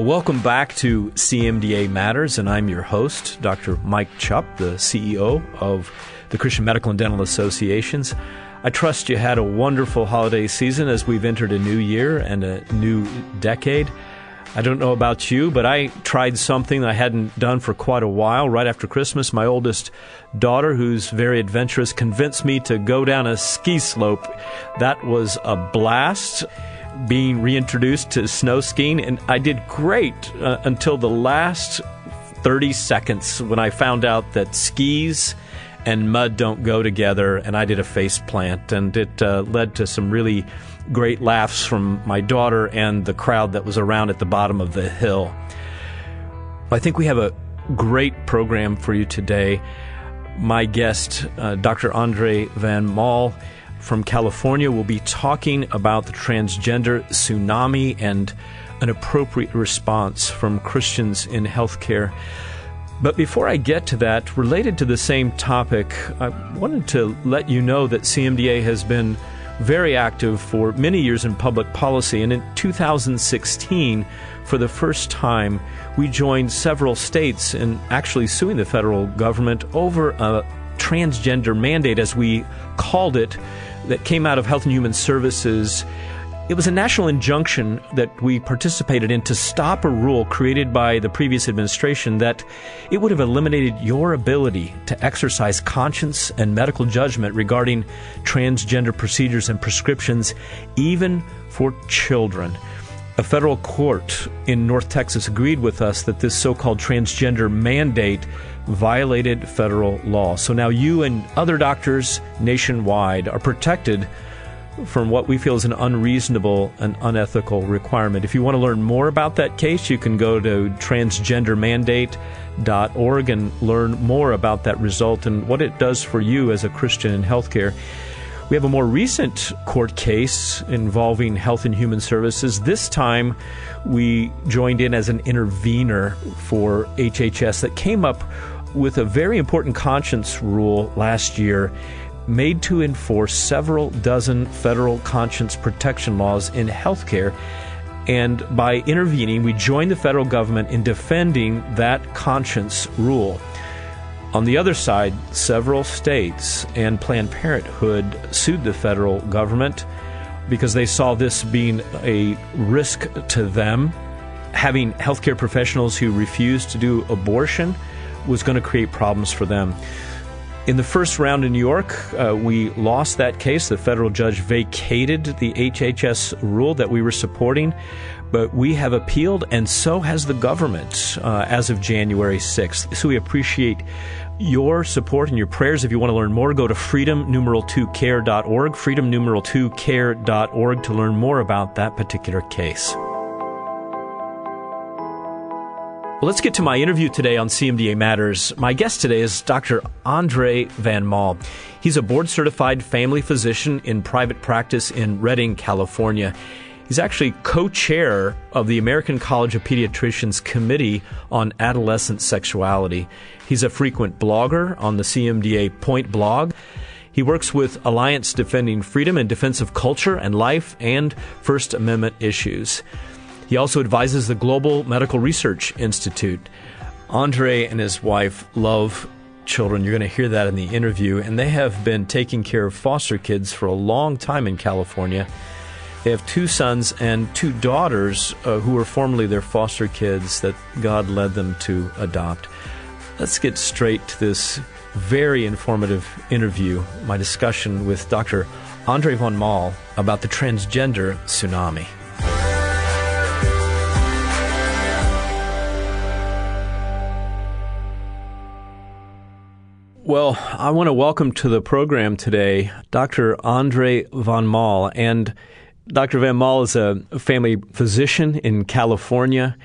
welcome back to CMDA Matters, and I'm your host, Dr. Mike Chupp, the CEO of the Christian Medical and Dental Associations. I trust you had a wonderful holiday season as we've entered a new year and a new decade. I don't know about you, but I tried something I hadn't done for quite a while. Right after Christmas, my oldest daughter, who's very adventurous, convinced me to go down a ski slope. That was a blast, being reintroduced to snow skiing, and I did great until the last 30 seconds when I found out that skis and mud don't go together, and I did a face plant, and it led to some really great laughs from my daughter and the crowd that was around at the bottom of the hill. I think we have a great program for you today. My guest, Dr. Andre Van Mol from California, will be talking about the transgender tsunami and an appropriate response from Christians in healthcare. But before I get to that, related to the same topic, I wanted to let you know that CMDA has been very active for many years in public policy, and in 2016, for the first time, we joined several states in actually suing the federal government over a transgender mandate, as we called it, that came out of Health and Human Services. It was a national injunction that we participated in to stop a rule created by the previous administration that it would have eliminated your ability to exercise conscience and medical judgment regarding transgender procedures and prescriptions, even for children. A federal court in North Texas agreed with us that this so-called transgender mandate violated federal law. So now you and other doctors nationwide are protected from what we feel is an unreasonable and unethical requirement. If you want to learn more about that case, you can go to transgendermandate.org and learn more about that result and what it does for you as a Christian in healthcare. We have a more recent court case involving Health and Human Services. This time, we joined in as an intervener for HHS that came up with a very important conscience rule last year made to enforce several dozen federal conscience protection laws in healthcare. And by intervening, we joined the federal government in defending that conscience rule. On the other side, several states and Planned Parenthood sued the federal government because they saw this being a risk to them. Having healthcare professionals who refused to do abortion was going to create problems for them. In the first round in New York, we lost that case. The federal judge vacated the HHS rule that we were supporting, but we have appealed, and so has the government as of January 6th. So we appreciate your support and your prayers. If you want to learn more, go to freedom2care.org, freedom2care.org to learn more about that particular case. Well, let's get to my interview today on CMDA Matters. My guest today is Dr. Andre Van Mol. He's a board-certified family physician in private practice in Redding, California. He's actually co-chair of the American College of Pediatricians Committee on Adolescent Sexuality. He's a frequent blogger on the CMDA Point blog. He works with Alliance Defending Freedom in defense of culture and life and First Amendment issues. He also advises the Global Medical Research Institute. Andre and his wife love children. You're going to hear that in the interview. And they have been taking care of foster kids for a long time in California. They have 2 sons and 2 daughters who were formerly their foster kids that God led them to adopt. Let's get straight to this very informative interview, my discussion with Dr. Andre Van Mol about the transgender tsunami. Well, I want to welcome to the program today Dr. Andre Van Mol. And Dr. Van Mol is a family physician in California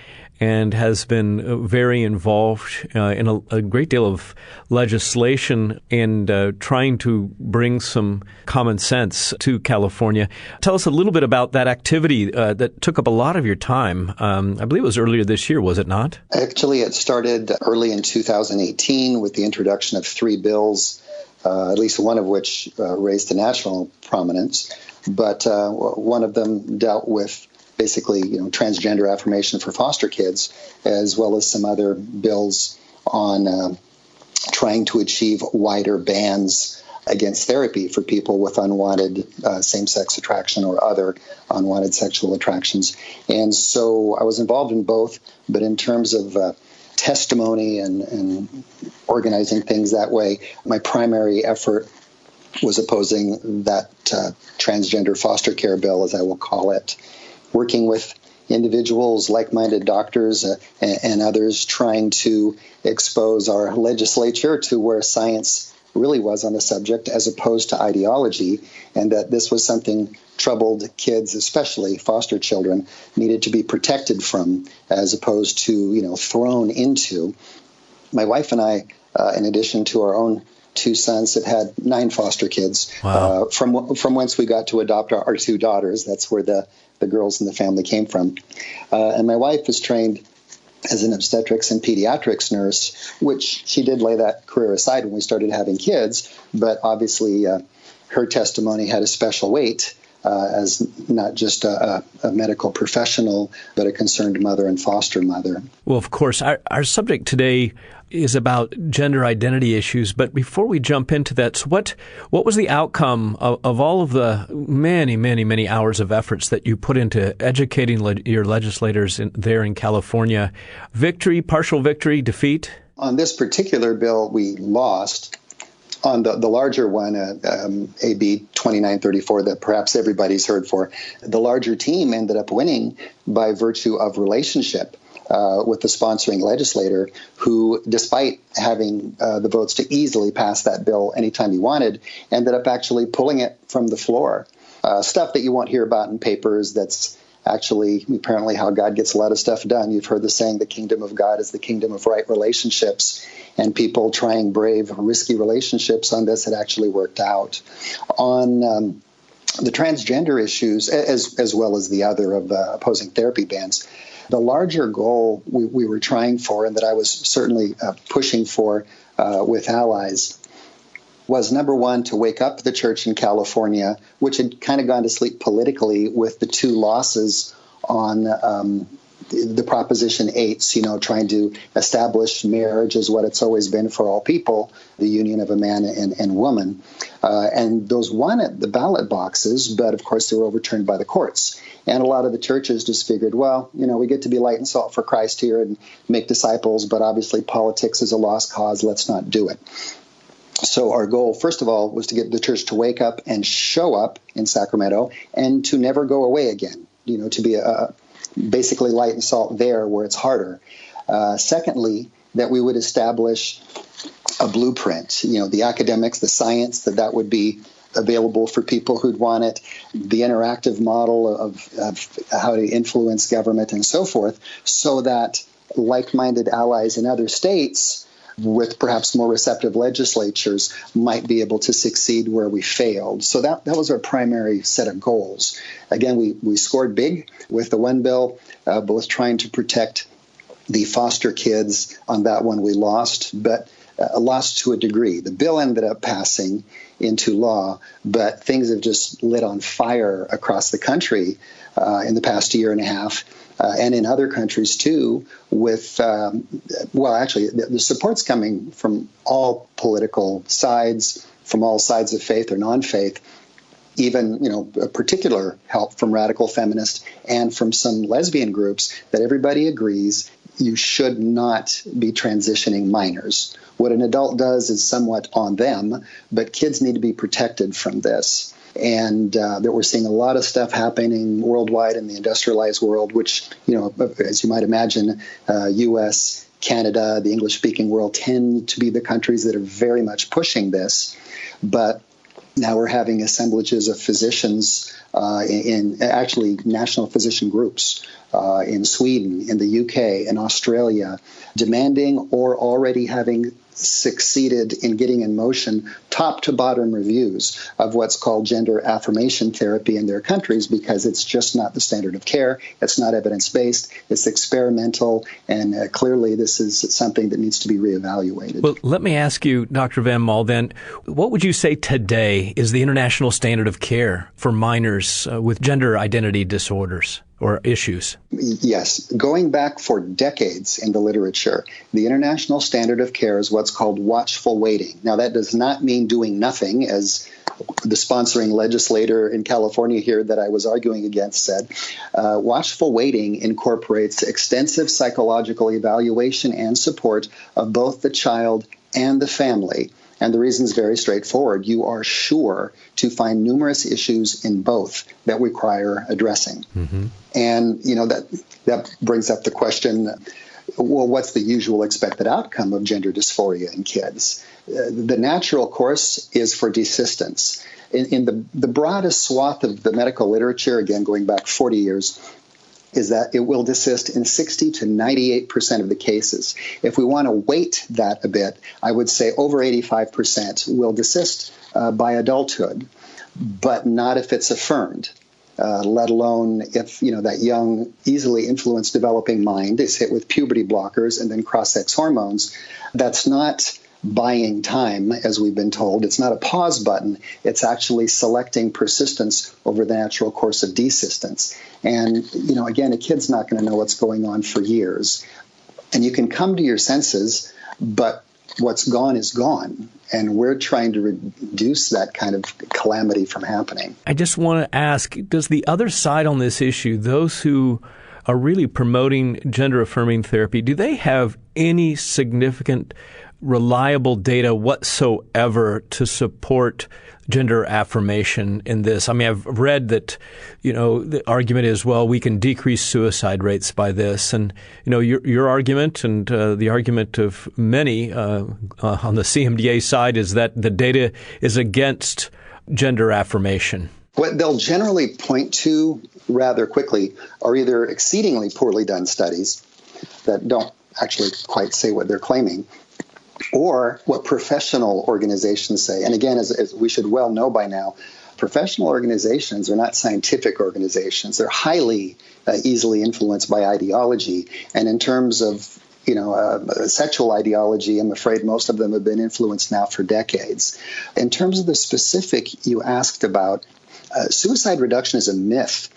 and has been very involved in a great deal of legislation and trying to bring some common sense to California. Tell us a little bit about that activity that took up a lot of your time. I believe it was earlier this year, was it not? Actually, it started early in 2018 with the introduction of 3 bills, at least one of which raised to national prominence. But one of them dealt with basically, transgender affirmation for foster kids, as well as some other bills on trying to achieve wider bans against therapy for people with unwanted same-sex attraction or other unwanted sexual attractions. And so I was involved in both, but in terms of testimony and organizing things that way, my primary effort was opposing that transgender foster care bill, as I will call it, working with individuals, like-minded doctors and others, trying to expose our legislature to where science really was on the subject as opposed to ideology, and that this was something troubled kids, especially foster children, needed to be protected from as opposed to, thrown into. My wife and I, in addition to our own 2 sons, have had 9 foster kids. Wow. From whence we got to adopt our 2 daughters. That's where the girls in the family came from. And my wife was trained as an obstetrics and pediatrics nurse, which she did lay that career aside when we started having kids. But obviously, her testimony had a special weight as not just a medical professional, but a concerned mother and foster mother. Well, of course, our subject today is about gender identity issues. But before we jump into that, so what was the outcome of all of the many, many, many hours of efforts that you put into educating your legislators there in California? Victory, partial victory, defeat? On this particular bill, we lost. On the larger one, AB 2934, that perhaps everybody's heard for, the larger team ended up winning by virtue of relationship with the sponsoring legislator who, despite having the votes to easily pass that bill anytime he wanted, ended up actually pulling it from the floor. Stuff that you won't hear about in papers that's actually apparently how God gets a lot of stuff done. You've heard the saying, the kingdom of God is the kingdom of right relationships. And people trying brave, risky relationships on this had actually worked out. On the transgender issues, as well as the other of opposing therapy bans, the larger goal we were trying for, and that I was certainly pushing for with allies, was, number one, to wake up the church in California, which had kind of gone to sleep politically with the 2 losses on the Proposition 8s, trying to establish marriage as what it's always been for all people, the union of a man and woman. And those won at the ballot boxes, but of course they were overturned by the courts. And a lot of the churches just figured, well, we get to be light and salt for Christ here and make disciples, but obviously politics is a lost cause. Let's not do it. So our goal, first of all, was to get the church to wake up and show up in Sacramento and to never go away again, to be basically light and salt there where it's harder. Secondly, that we would establish a blueprint, the academics, the science, that would be available for people who'd want it, the interactive model of how to influence government and so forth, so that like-minded allies in other states with perhaps more receptive legislatures might be able to succeed where we failed. So that was our primary set of goals. Again, we scored big with the one bill, both trying to protect the foster kids. On that one we lost, but lost to a degree. The bill ended up passing into law, but things have just lit on fire across the country in the past year and a half. And in other countries, too, with, the support's coming from all political sides, from all sides of faith or non-faith, even, a particular help from radical feminists and from some lesbian groups that everybody agrees you should not be transitioning minors. What an adult does is somewhat on them, but kids need to be protected from this. And that we're seeing a lot of stuff happening worldwide in the industrialized world, which, as you might imagine, U.S., Canada, the English-speaking world tend to be the countries that are very much pushing this. But now we're having assemblages of physicians in actually national physician groups in Sweden, in the UK, in Australia, demanding or already having succeeded in getting in motion top to bottom reviews of what's called gender affirmation therapy in their countries, because it's just not the standard of care. It's not evidence-based. It's experimental. And clearly this is something that needs to be reevaluated. Well, let me ask you, Dr. Van Mol, then, what would you say today is the international standard of care for minors with gender identity disorders? or issues? Yes. Going back for decades in the literature, the international standard of care is what's called watchful waiting. Now, that does not mean doing nothing, as the sponsoring legislator in California here that I was arguing against said. Watchful waiting incorporates extensive psychological evaluation and support of both the child and the family. And the reason is very straightforward. You are sure to find numerous issues in both that require addressing. Mm-hmm. And, that brings up the question, well, what's the usual expected outcome of gender dysphoria in kids? The natural course is for desistance. In the broadest swath of the medical literature, again, going back 40 years, is that it will desist in 60 to 98% of the cases. If we want to weight that a bit, I would say over 85% will desist by adulthood, but not if it's affirmed, let alone if that young, easily influenced developing mind is hit with puberty blockers and then cross-sex hormones. That's not buying time, as we've been told. It's not a pause button. It's actually selecting persistence over the natural course of desistance. And, again, a kid's not going to know what's going on for years. And you can come to your senses, but what's gone is gone. And we're trying to reduce that kind of calamity from happening. I just want to ask, does the other side on this issue, those who are really promoting gender-affirming therapy, do they have any significant reliable data whatsoever to support gender affirmation in this? I mean, I've read that, the argument is, well, we can decrease suicide rates by this. And, your argument and the argument of many on the CMDA side is that the data is against gender affirmation. What they'll generally point to rather quickly are either exceedingly poorly done studies that don't actually quite say what they're claiming, or what professional organizations say. And again, as we should well know by now, professional organizations are not scientific organizations. They're highly easily influenced by ideology. And in terms of sexual ideology, I'm afraid most of them have been influenced now for decades. In terms of the specific you asked about, suicide reduction is a myth.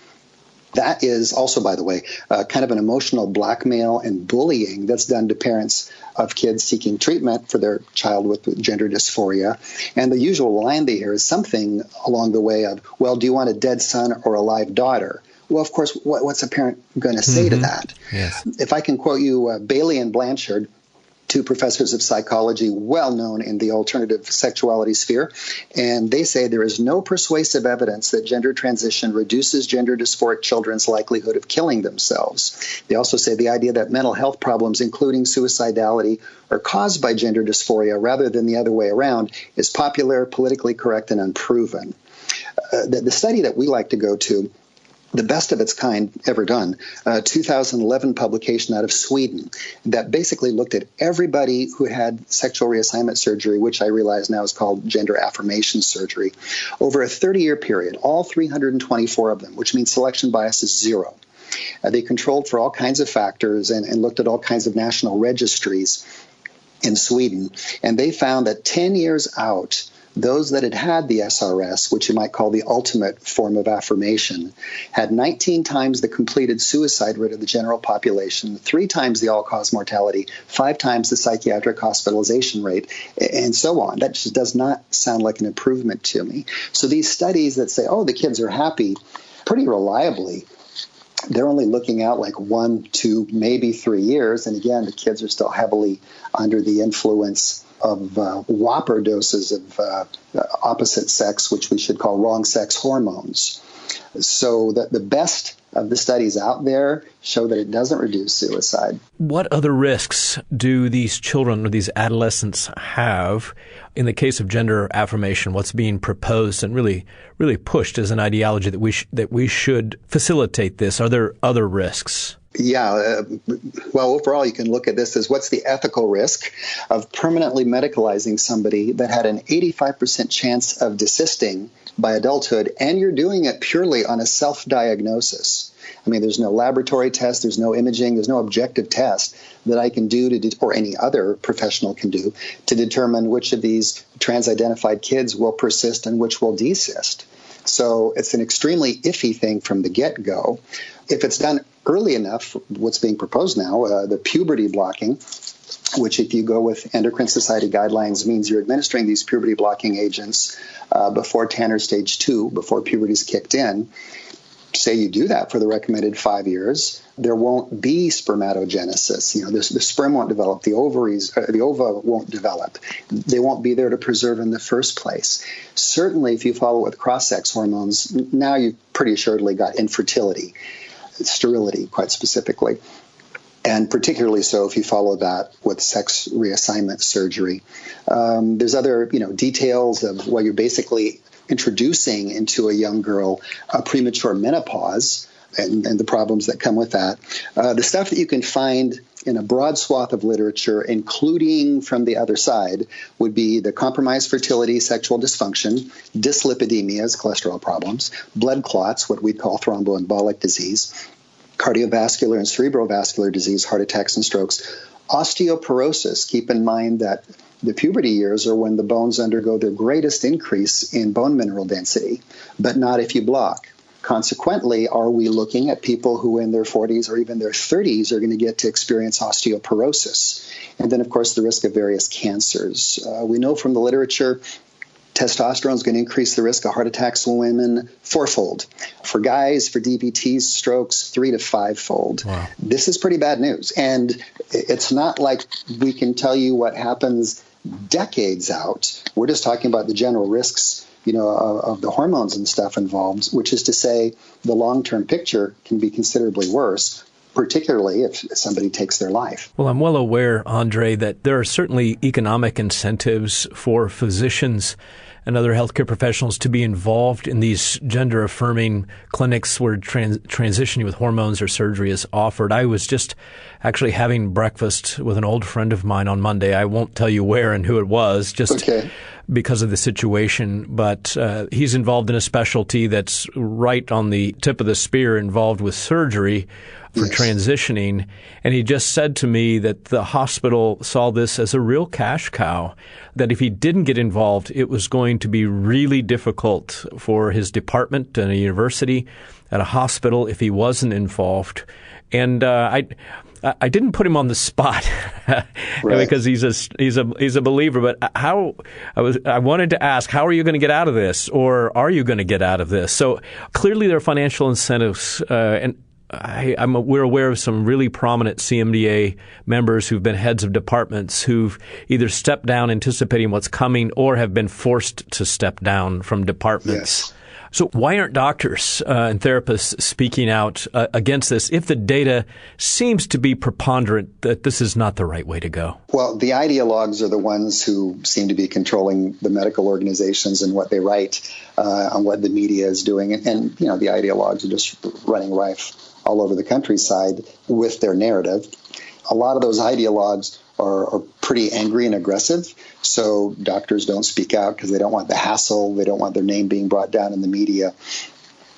That is also, by the way, kind of an emotional blackmail and bullying that's done to parents of kids seeking treatment for their child with gender dysphoria. And the usual line they hear is something along the way of, well, do you want a dead son or a live daughter? Well, of course, what's a parent going to say to that? Yes. If I can quote you, Bailey and Blanchard, two professors of psychology well known in the alternative sexuality sphere, and they say there is no persuasive evidence that gender transition reduces gender dysphoric children's likelihood of killing themselves. They also say the idea that mental health problems, including suicidality, are caused by gender dysphoria rather than the other way around is popular, politically correct, and unproven. The study that we like to go to, the best of its kind ever done, 2011 publication out of Sweden that basically looked at everybody who had sexual reassignment surgery, which I realize now is called gender affirmation surgery, over a 30-year period, all 324 of them, which means selection bias is zero. They controlled for all kinds of factors and looked at all kinds of national registries in Sweden, and they found that 10 years out, those that had the SRS, which you might call the ultimate form of affirmation, had 19 times the completed suicide rate of the general population, 3 times the all-cause mortality, 5 times the psychiatric hospitalization rate, and so on. That just does not sound like an improvement to me. So these studies that say, oh, the kids are happy, pretty reliably, they're only looking out like 1, 2, maybe 3 years. And again, the kids are still heavily under the influence of whopper doses of opposite sex, which we should call wrong sex hormones. So that the best of the studies out there show that it doesn't reduce suicide. What other risks do these children or these adolescents have in the case of gender affirmation? What's being proposed and really pushed as an ideology that we should facilitate this? Are there other risks? Yeah. Well, overall, you can look at this as what's the ethical risk of permanently medicalizing somebody that had an 85% chance of desisting by adulthood, and you're doing it purely on a self-diagnosis. I mean, there's no laboratory test, there's no imaging, there's no objective test that I can do or any other professional can do to determine which of these trans-identified kids will persist and which will desist. So it's an extremely iffy thing from the get-go. If it's done early enough, what's being proposed now, the puberty blocking, which if you go with Endocrine Society guidelines means you're administering these puberty blocking agents before Tanner stage 2, before puberty's kicked in. Say you do that for the recommended 5 years, there won't be spermatogenesis. The sperm won't develop, the ovaries, the ova won't develop. They won't be there to preserve in the first place. Certainly, if you follow with cross-sex hormones, now you've pretty assuredly got infertility, sterility, quite specifically. And particularly so if you follow that with sex reassignment surgery. There's other, details of what you're basically introducing into a young girl, a premature menopause, and the problems that come with that. The stuff that you can find in a broad swath of literature, including from the other side, would be the compromised fertility, sexual dysfunction, dyslipidemias, cholesterol problems, blood clots, what we call thromboembolic disease, cardiovascular and cerebrovascular disease, heart attacks and strokes, osteoporosis. Keep in mind that the puberty years are when the bones undergo their greatest increase in bone mineral density, but not if you block. Consequently, are we looking at people who in their 40s or even their 30s are going to get to experience osteoporosis? And then, of course, the risk of various cancers. We know from the literature testosterone is going to increase the risk of heart attacks in women fourfold. For guys, for DVTs, strokes, 3 to 5-fold. Wow. This is pretty bad news. And it's not like we can tell you what happens decades out. We're just talking about the general risks, of the hormones and stuff involved, which is to say the long-term picture can be considerably worse, particularly if somebody takes their life. Well, I'm well aware, Andre, that there are certainly economic incentives for physicians and other healthcare professionals to be involved in these gender-affirming clinics where transitioning with hormones or surgery is offered. I was just actually having breakfast with an old friend of mine on Monday. I won't tell you where and who it was, just because of the situation. But he's involved in a specialty that's right on the tip of the spear, involved with surgery for transitioning. And he just said to me that the hospital saw this as a real cash cow, that if he didn't get involved, it was going to be really difficult for his department at a university, at a hospital, if he wasn't involved. And I didn't put him on the spot because he's a believer. But I wanted to ask, how are you going to get out of this, or are you going to get out of this? So clearly there are financial incentives, and we're aware of some really prominent CMDA members who've been heads of departments who've either stepped down anticipating what's coming or have been forced to step down from departments. Yes. So why aren't doctors and therapists speaking out against this if the data seems to be preponderant that this is not the right way to go? Well, the ideologues are the ones who seem to be controlling the medical organizations and what they write on what the media is doing. And the ideologues are just running rife all over the countryside with their narrative. A lot of those ideologues are pretty angry and aggressive, so doctors don't speak out because they don't want the hassle, they don't want their name being brought down in the media.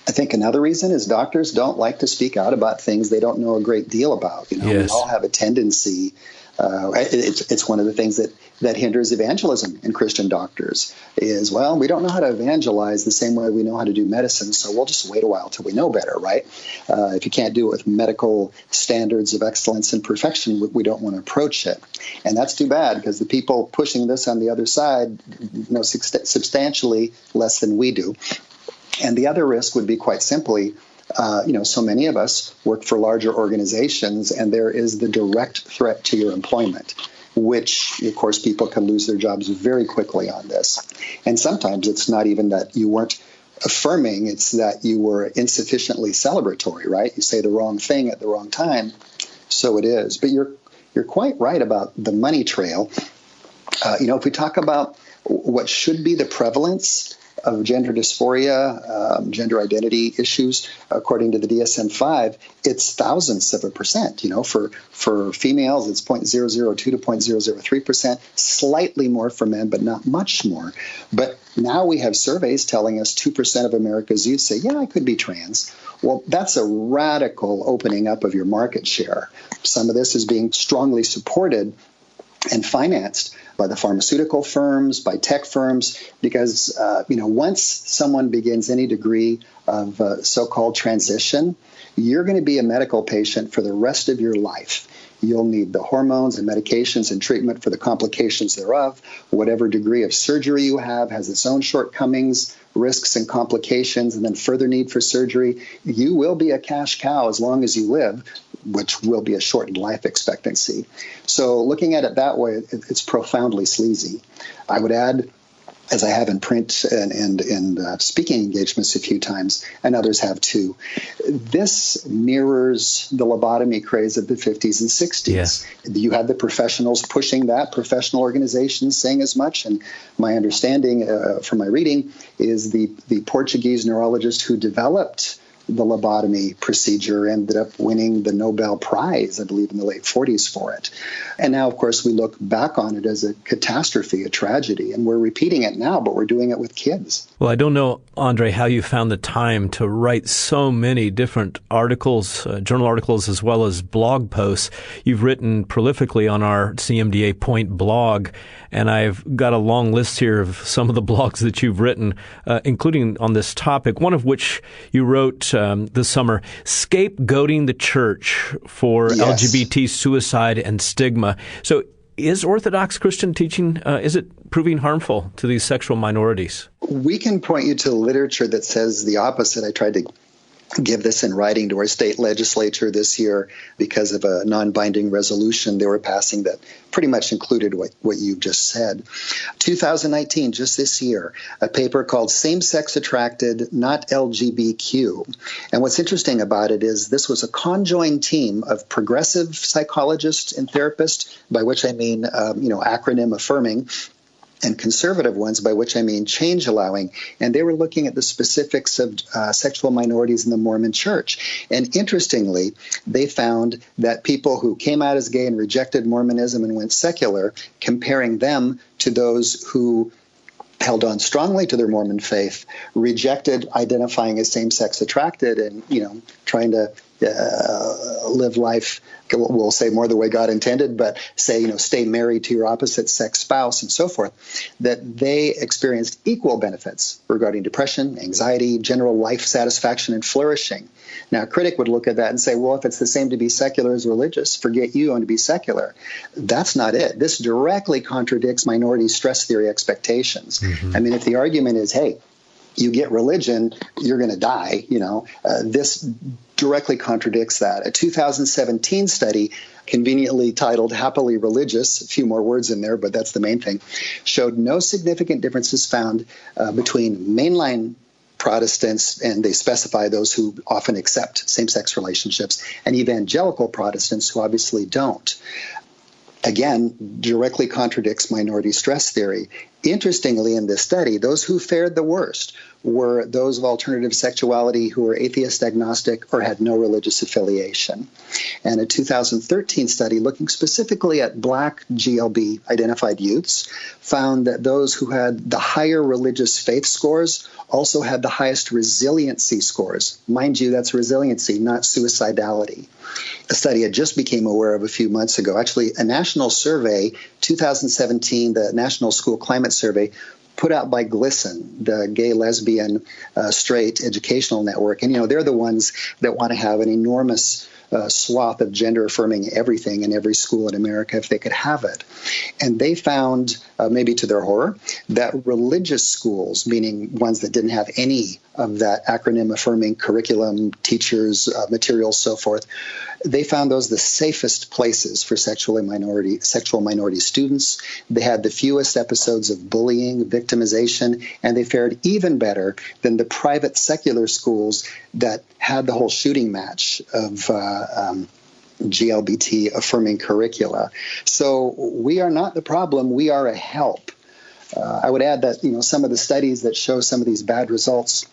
I think another reason is doctors don't like to speak out about things they don't know a great deal about. We all have a tendency. It's one of the things that hinders evangelism in Christian doctors is, we don't know how to evangelize the same way we know how to do medicine, so we'll just wait a while till we know better, right? If you can't do it with medical standards of excellence and perfection, we don't want to approach it. And that's too bad, because the people pushing this on the other side know substantially less than we do. And the other risk would be quite simply, so many of us work for larger organizations, and there is the direct threat to your employment, which, of course, people can lose their jobs very quickly on this. And sometimes it's not even that you weren't affirming, it's that you were insufficiently celebratory, right? You say the wrong thing at the wrong time, so it is. But you're quite right about the money trail. If we talk about what should be the prevalence of gender dysphoria, gender identity issues, according to the DSM-5, it's thousandths of a percent. For females, it's 0.002 to 0.003%, slightly more for men, but not much more. But now we have surveys telling us 2% of America's youth say, I could be trans. Well, that's a radical opening up of your market share. Some of this is being strongly supported and financed by the pharmaceutical firms, by tech firms, because once someone begins any degree of so-called transition, you're going to be a medical patient for the rest of your life. You'll need the hormones and medications and treatment for the complications thereof. Whatever degree of surgery you have has its own shortcomings, risks, and complications, and then further need for surgery. You will be a cash cow as long as you live, which will be a shortened life expectancy. So looking at it that way, it's profoundly sleazy. I would add, as I have in print and in speaking engagements a few times, and others have too, this mirrors the lobotomy craze of the 50s and 60s. Yes. You had the professionals pushing that, professional organizations saying as much, and my understanding from my reading is the Portuguese neurologist who developed the lobotomy procedure ended up winning the Nobel Prize, I believe, in the late 40s for it. And now, of course, we look back on it as a catastrophe, a tragedy, and we're repeating it now, but we're doing it with kids. Well, I don't know, Andre, how you found the time to write so many different articles, journal articles, as well as blog posts. You've written prolifically on our CMDA Point blog, and I've got a long list here of some of the blogs that you've written, including on this topic, one of which you wrote this summer, Scapegoating the Church for Yes. LGBT suicide and stigma. So is Orthodox Christian teaching, is it proving harmful to these sexual minorities? We can point you to literature that says the opposite. I tried to give this in writing to our state legislature this year because of a non-binding resolution they were passing that pretty much included what you've just said. 2019, just this year, a paper called Same-Sex Attracted, Not LGBTQ. And what's interesting about it is this was a conjoined team of progressive psychologists and therapists, by which I mean, acronym affirming, and conservative ones, by which I mean change allowing. And they were looking at the specifics of sexual minorities in the Mormon Church. And interestingly, they found that people who came out as gay and rejected Mormonism and went secular, comparing them to those who held on strongly to their Mormon faith, rejected identifying as same-sex attracted and, trying to live life, we'll say more the way God intended, but say, stay married to your opposite sex spouse and so forth, that they experienced equal benefits regarding depression, anxiety, general life satisfaction, and flourishing. Now, a critic would look at that and say, well, if it's the same to be secular as religious, forget you and to be secular. That's not it. This directly contradicts minority stress theory expectations. Mm-hmm. I mean, if the argument is, hey, you get religion, you're going to die, this directly contradicts that. A 2017 study, conveniently titled Happily Religious, a few more words in there, but that's the main thing, showed no significant differences found between mainline Protestants, and they specify those who often accept same-sex relationships, and evangelical Protestants who obviously don't. Again, directly contradicts minority stress theory. Interestingly, in this study, those who fared the worst were those of alternative sexuality who were atheist, agnostic, or had no religious affiliation. And a 2013 study looking specifically at Black GLB-identified youths found that those who had the higher religious faith scores also had the highest resiliency scores. Mind you, that's resiliency, not suicidality. A study I just became aware of a few months ago, actually a national survey, 2017, the National School Climate Survey, put out by GLSEN, the Gay, Lesbian, Straight Educational Network. And, they're the ones that want to have an enormous swath of gender-affirming everything in every school in America if they could have it. And they found, maybe to their horror, that religious schools, meaning ones that didn't have any of that acronym-affirming curriculum, teachers, materials, so forth, they found those the safest places for sexual minority students. They had the fewest episodes of bullying, victimization, and they fared even better than the private secular schools that had the whole shooting match of GLBT affirming curricula. So we are not the problem, we are a help. I would add that some of the studies that show some of these bad results,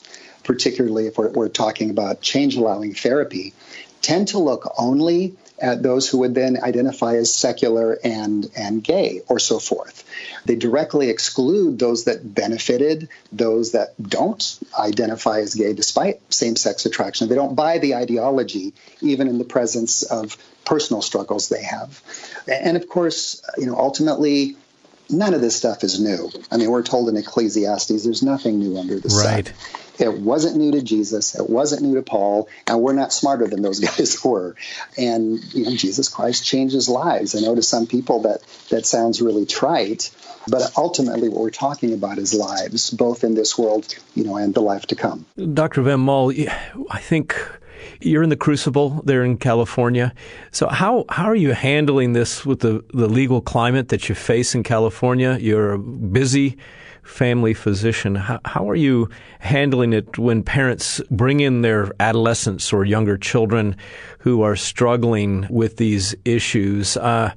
particularly if we're talking about change allowing therapy, tend to look only at those who would then identify as secular and gay or so forth. They directly exclude those that benefited, those that don't identify as gay despite same-sex attraction. They don't buy the ideology, even in the presence of personal struggles they have. And of course, ultimately, none of this stuff is new. I mean, we're told in Ecclesiastes, there's nothing new under the sun. It wasn't new to Jesus. It wasn't new to Paul. And we're not smarter than those guys were. And, Jesus Christ changes lives. I know to some people that sounds really trite. But ultimately, what we're talking about is lives, both in this world, and the life to come. Dr. Van Mol, I think you're in the crucible there in California. So how are you handling this with the legal climate that you face in California? You're a busy family physician. How are you handling it when parents bring in their adolescents or younger children who are struggling with these issues? Are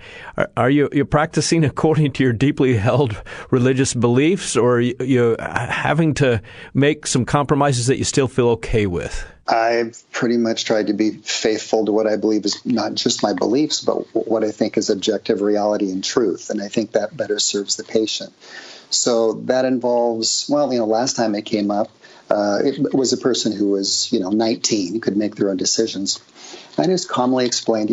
you practicing according to your deeply held religious beliefs, or are you having to make some compromises that you still feel okay with? I've pretty much tried to be faithful to what I believe is not just my beliefs, but what I think is objective reality and truth. And I think that better serves the patient. So that involves, last time it came up, it was a person who was, 19, could make their own decisions. I just calmly explained,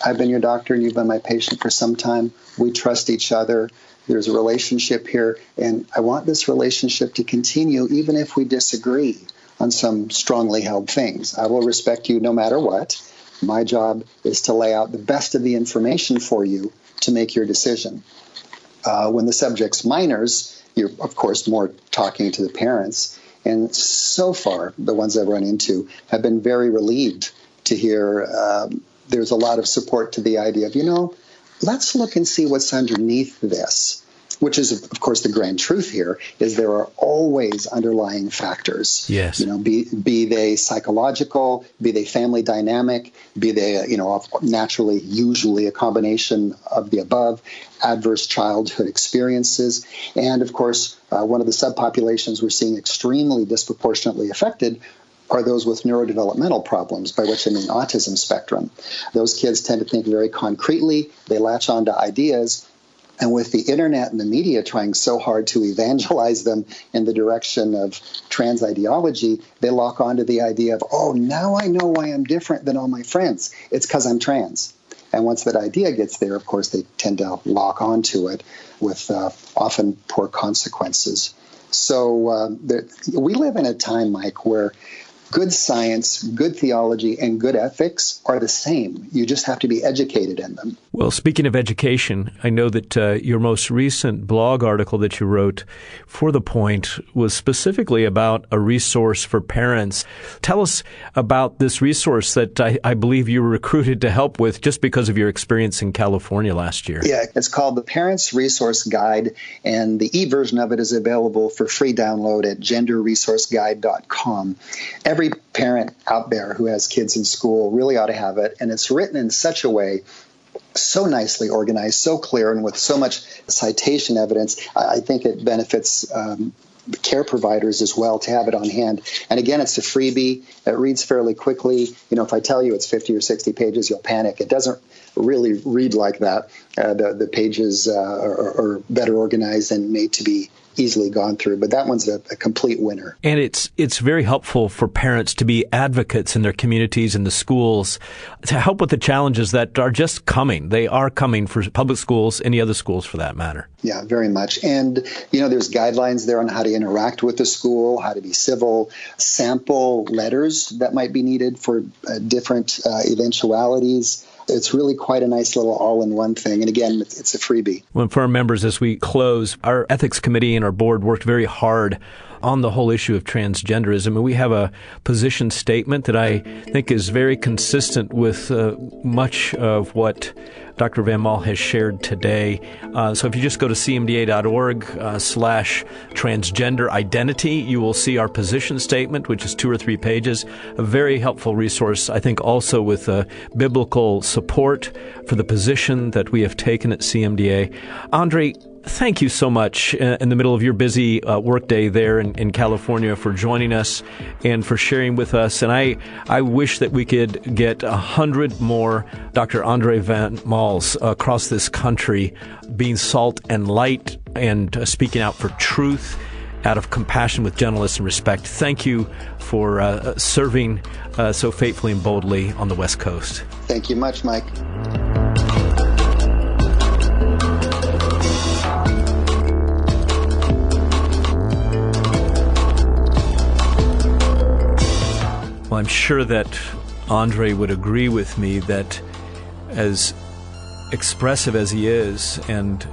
I've been your doctor and you've been my patient for some time. We trust each other. There's a relationship here, and I want this relationship to continue even if we disagree on some strongly held things. I will respect you no matter what. My job is to lay out the best of the information for you to make your decision. When the subject's minors, you're, of course, more talking to the parents. And so far, the ones I've run into have been very relieved to hear there's a lot of support to the idea of, let's look and see what's underneath this, which is, of course, the grand truth here, is there are always underlying factors. Yes. Be they psychological, be they family dynamic, be they, naturally, usually a combination of the above, adverse childhood experiences. And, of course, one of the subpopulations we're seeing extremely disproportionately affected are those with neurodevelopmental problems, by which I mean autism spectrum. Those kids tend to think very concretely. They latch on to ideas. And with the internet and the media trying so hard to evangelize them in the direction of trans ideology, they lock onto the idea of, now I know why I'm different than all my friends. It's because I'm trans. And once that idea gets there, of course, they tend to lock onto it with often poor consequences. So we live in a time, Mike, where good science, good theology, and good ethics are the same. You just have to be educated in them. Well, speaking of education, I know that your most recent blog article that you wrote for The Point was specifically about a resource for parents. Tell us about this resource that I believe you were recruited to help with just because of your experience in California last year. Yeah, it's called the Parents Resource Guide, and the e-version of it is available for free download at genderresourceguide.com. Every parent out there who has kids in school really ought to have it, and it's written in such a way, so nicely organized, so clear, and with so much citation evidence. I think it benefits care providers as well to have it on hand. And again, it's a freebie. It reads fairly quickly. If I tell you it's 50 or 60 pages, you'll panic. It doesn't really read like that. The pages are better organized and made to be easily gone through, but that one's a complete winner. And it's very helpful for parents to be advocates in their communities and the schools to help with the challenges that are just coming. They are coming for public schools, any other schools for that matter. Yeah, very much. And, there's guidelines there on how to interact with the school, how to be civil, sample letters that might be needed for different eventualities. It's really quite a nice little all-in-one thing. And again, it's a freebie. Well, for our members, as we close, our ethics committee and our board worked very hard on the whole issue of transgenderism. And we have a position statement that I think is very consistent with much of what Dr. Van Mol has shared today. So if you just go to cmda.org/transgender identity, you will see our position statement, which is 2 or 3 pages. A very helpful resource, I think, also with biblical support for the position that we have taken at CMDA. Andre, thank you so much in the middle of your busy workday there in California for joining us and for sharing with us. And I wish that we could get 100 more Dr. Andre Van Mols across this country being salt and light and speaking out for truth out of compassion with gentleness and respect. Thank you for serving so faithfully and boldly on the West Coast. Thank you much, Mike. Well, I'm sure that Andre would agree with me that as expressive as he is and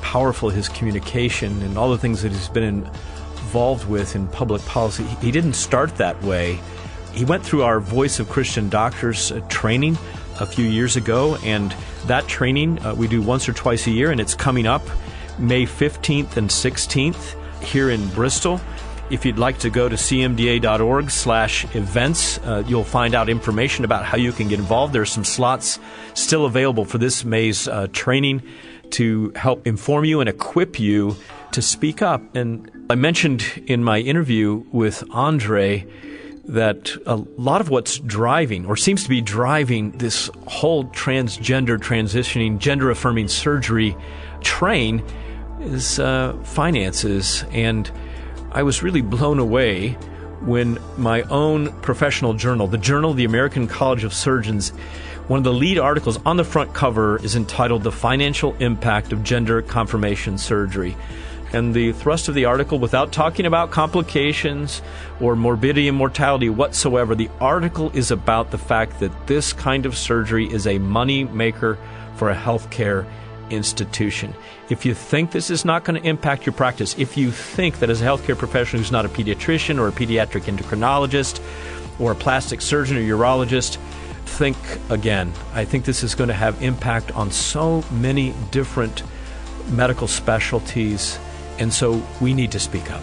powerful his communication and all the things that he's been involved with in public policy, he didn't start that way. He went through our Voice of Christian Doctors training a few years ago, and that training we do once or twice a year, and it's coming up May 15th and 16th here in Bristol. If you'd like to go to cmda.org/events, you'll find out information about how you can get involved. There are some slots still available for this May's training to help inform you and equip you to speak up. And I mentioned in my interview with Andre that a lot of what's driving, or seems to be driving, this whole transgender, transitioning, gender-affirming surgery train is finances. And I was really blown away when my own professional journal, the Journal of the American College of Surgeons, one of the lead articles on the front cover is entitled "The Financial Impact of Gender Confirmation Surgery." And the thrust of the article, without talking about complications or morbidity and mortality whatsoever, the article is about the fact that this kind of surgery is a money maker for a healthcare institution. If you think this is not going to impact your practice, if you think that as a healthcare professional who's not a pediatrician or a pediatric endocrinologist or a plastic surgeon or urologist, think again. I think this is going to have impact on so many different medical specialties, and so we need to speak up.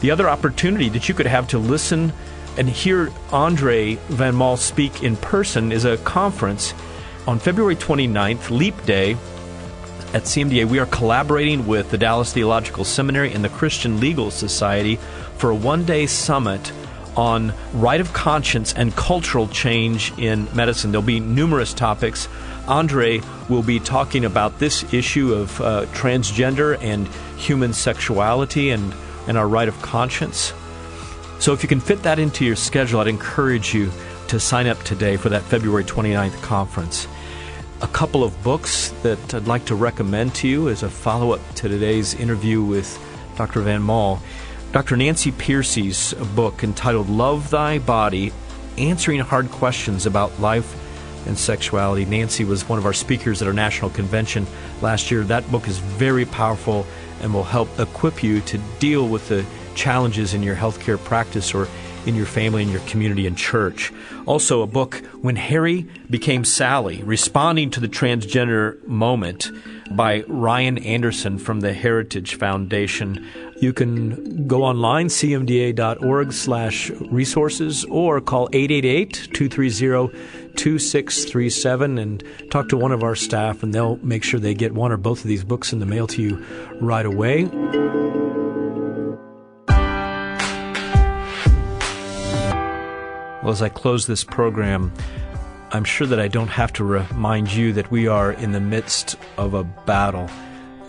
The other opportunity that you could have to listen and hear Andre Van Mol speak in person is a conference on February 29th, Leap Day, at CMDA. We are collaborating with the Dallas Theological Seminary and the Christian Legal Society for a one-day summit on right of conscience and cultural change in medicine. There'll be numerous topics. Andre will be talking about this issue of transgender and human sexuality and our right of conscience. So if you can fit that into your schedule, I'd encourage you to sign up today for that February 29th conference. A couple of books that I'd like to recommend to you as a follow-up to today's interview with Dr. Van Mol. Dr. Nancy Pearcey's book entitled "Love Thy Body, Answering Hard Questions About Life and Sexuality." Nancy was one of our speakers at our national convention last year. That book is very powerful and will help equip you to deal with the challenges in your healthcare practice or in your family, in your community, and church. Also a book, "When Harry Became Sally, Responding to the Transgender Moment," by Ryan Anderson from the Heritage Foundation. You can go online, cmda.org/resources, or call 888-230-2637 and talk to one of our staff, and they'll make sure they get one or both of these books in the mail to you right away. Well, as I close this program, I'm sure that I don't have to remind you that we are in the midst of a battle.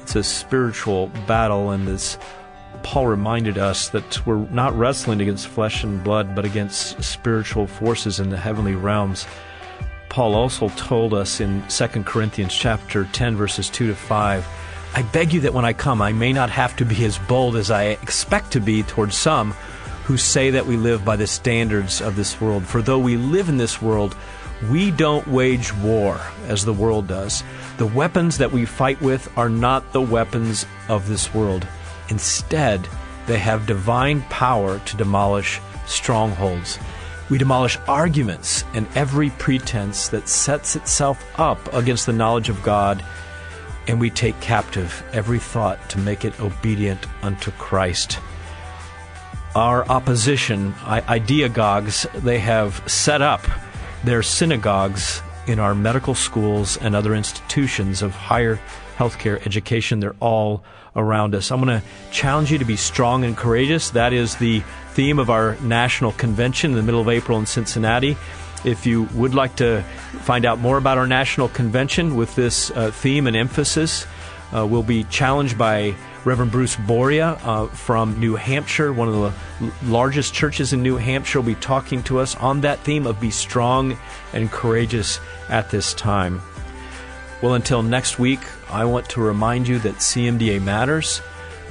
It's a spiritual battle, and as Paul reminded us, that we're not wrestling against flesh and blood, but against spiritual forces in the heavenly realms. Paul also told us in 2 Corinthians chapter 10, verses 2-5, "I beg you that when I come, I may not have to be as bold as I expect to be towards some who say that we live by the standards of this world. For though we live in this world, we don't wage war as the world does. The weapons that we fight with are not the weapons of this world. Instead, they have divine power to demolish strongholds. We demolish arguments and every pretense that sets itself up against the knowledge of God, and we take captive every thought to make it obedient unto Christ." Our opposition, ideagogues, they have set up their synagogues in our medical schools and other institutions of higher healthcare education. They're all around us. I'm going to challenge you to be strong and courageous. That is the theme of our national convention in the middle of April in Cincinnati. If you would like to find out more about our national convention with this theme and emphasis, We'll be challenged by Reverend Bruce Boria from New Hampshire, one of the largest churches in New Hampshire, will be talking to us on that theme of be strong and courageous at this time. Well, until next week, I want to remind you that CMDA matters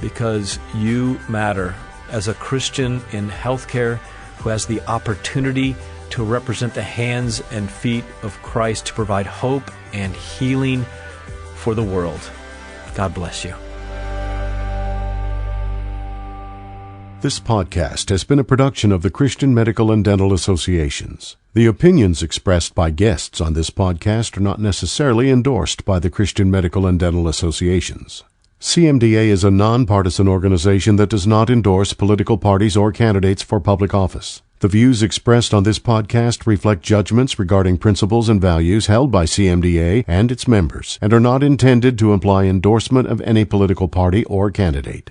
because you matter as a Christian in healthcare who has the opportunity to represent the hands and feet of Christ to provide hope and healing for the world. God bless you. This podcast has been a production of the Christian Medical and Dental Associations. The opinions expressed by guests on this podcast are not necessarily endorsed by the Christian Medical and Dental Associations. CMDA is a nonpartisan organization that does not endorse political parties or candidates for public office. The views expressed on this podcast reflect judgments regarding principles and values held by CMDA and its members and are not intended to imply endorsement of any political party or candidate.